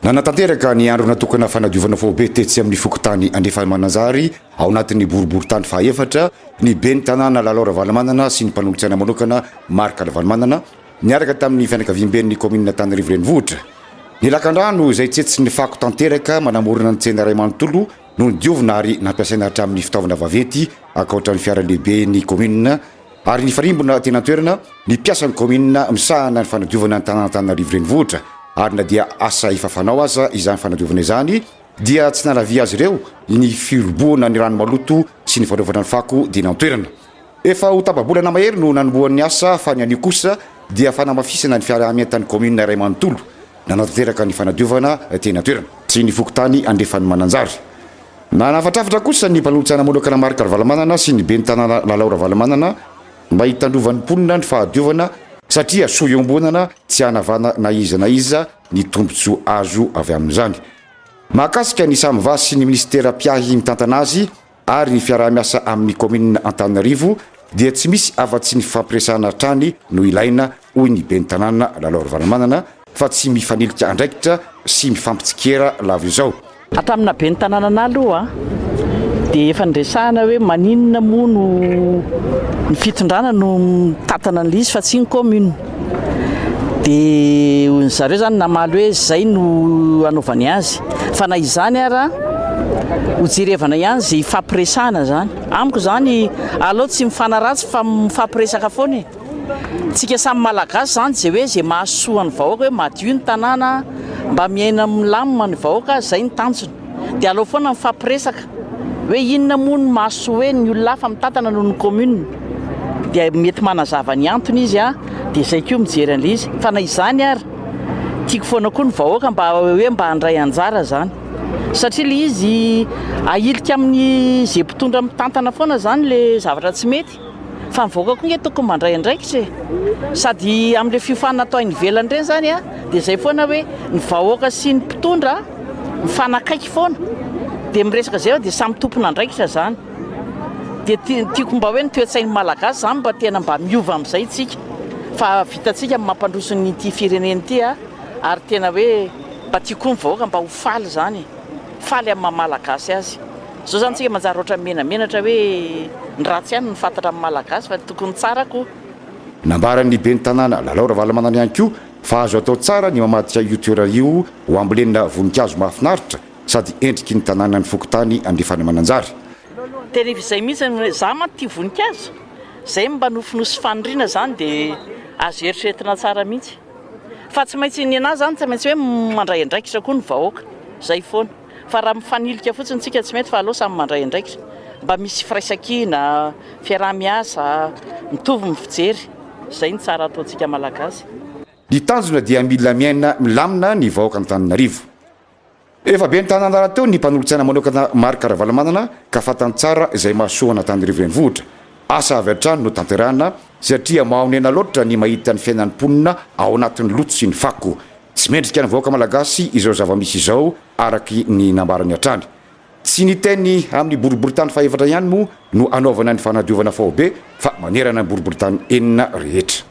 Nanatanteraka ny andro natokana fanadiovana fobe tetsy amin'ny fokotany andefa Mananjary ao anatin'ny boriboritany fahaefatra ny ben'ny tanàna Lalora Valamanana sy ny mpanolotsiana manokana Marc Valamanana niaraka tamin'ny fianakaviam-ben'ny commune Tananarivo renivohitra. Ny lakan-drano izay tsetsy ny fako tanteraka manamorona ny tsena Ray Manontolo no nidiovina ary nampiasaina hatramin'ny fitaovana vaventy ankoatran'ny fiara lehibe ny commune ary ny farimbona tena toerana ny piasan'ny commune misahana ny fanadiovana ny tanàna Tananarivo renivohitra. Ary na dia asa efa fanao aza izany fanadiovana izany dia tsy nalavia azy ireo ny firoboana ny rano maloto sy ny fanaovana ny fako dia nantoerana. Efa ho tapa-bolana mahery no nanombohan'ny asa fa ny anio kosa dia fanamafisana ny fiara-mientan'ny commune Ray Manontolo nanatanteraka ny fanadiovana tena toerana sy ny fokotany andefan'ny Mananjary. Nanafatrafatra kosa ny mpanolotsiana manokana Marc Valamanana sy ny ben'ny tanàna Lalora Valamanana mba hitandrovan'ny mponina ny fahadiovana satria soa iombonana tsy hanavana na iza ny tombotsoa azo avy amin'izany. Mahakasika ny samyvasy sy ny ministera piahy mitantana azy ary ny fiaraha-miasa amin'ny commune Antananarivo dia tsy misy afa-tsy ny fampiresahana trany no ilaina hoy ny ben'ny tanàna Lalora Valamanana fa tsy mifanilika andraikitra sy mifampitsikera lava izao. Hatamina ben'ny tanàna aloha dia efa nresahana hoe maninona moa no ny fitondrana no tatana ny lizy fa tsy ny commune. Dia zareo zany namaly hoe zay no anaovany azy fa na izany ara hojerevana ihany zay fampiresahana zany. Amiko zany aleo tsy mifanaratsy fa mifampiresaka foana. Tsika samy malagasy zany zay hoe zay mahasoa ny vahoaka hoe madio ny tanàna mba miaina milamina ny vahoaka zay ny tanjony. Dia aleo foana mifampiresaka hoe inona moa no mahasoa hoe ny olona hafa mitantana noho ny commune. Dia mety manazava ny antony izy dia zay koa mijery an'izy fa na izany ary tiako foana koa ny vahoaka mba hoe mba handray anjara zany satria le izy ahilika amin'ny zay mpitondra mitantana foana zany le zavatra tsy mety fa ny vahoaka koa nge tokony mandray andraikitra sady amin'le fiofanana atao any ivelany ireny zany dia zay foana hoe ny vahoaka sy ny mpitondra mifanakaiky foana dia miresaka zay dia samy tompona andraikitra zany. Dia tiako mba hoe ny toe-tsain'ny malagasy zany mba tena mba miova amin'izay tsika fa vitantsika mampandroso nyity firenena ity ary tena hoe mba tiako ny vahoaka mba ho faly zany, faly amin'ny malagasy azy. Zao zany tsika manjary ohatra menamenatra hoe ny ratsy ihany ny fantatra amin'ny malagasy fa tokony tsara koa. Nambaran'ny ben'ny tanàna Lalora Valamanana ihany koa fa azo atao tsara ny mamadika io toerana io ho ambolenina voninkazo mahafinaritra sady endriky ny tanàna ny fokotany andefana Mananjary. Terefa izay mihitsy za maty voninkazo zay mba nofinosy faniriana zany dia azo eritreretina tsara mihitsy fa tsy maintsy ny anazy zany tsy maintsy hoe mandray andraikitra koa ny vahoaka zay foana fa raha mifanilika fotsiny tsika tsy mety fa aleo samy mandray andraikitra mba misy firaisan-kina fiaraha-miasa mitovy ny fijery zay ny tsara ataontsika malagasy. Ny tanjona dia mila miaina milamina ny vahoaka ny Tananarivo. Efa ben'ny tanàna raha teo ny mpanolotsiana manokana Marc Valamanana ka fantany tsara izay mahasoana Tananarivo renivohitra. Asa avy hatrany no tanterahana satria mahonena loatra ny mahita ny fiainan'ny mponina ao anatin'ny loto sy ny fako. Tsy mendrika ny vahoaka malagasy izao zava-misy izao araky ny nambarany hatrany. Tsy ny teny amin'ny boriboritany fahaefatra ihany moa no anaovana ny fanadiovana faobe fa manerana ny boriboritany enina rehetra.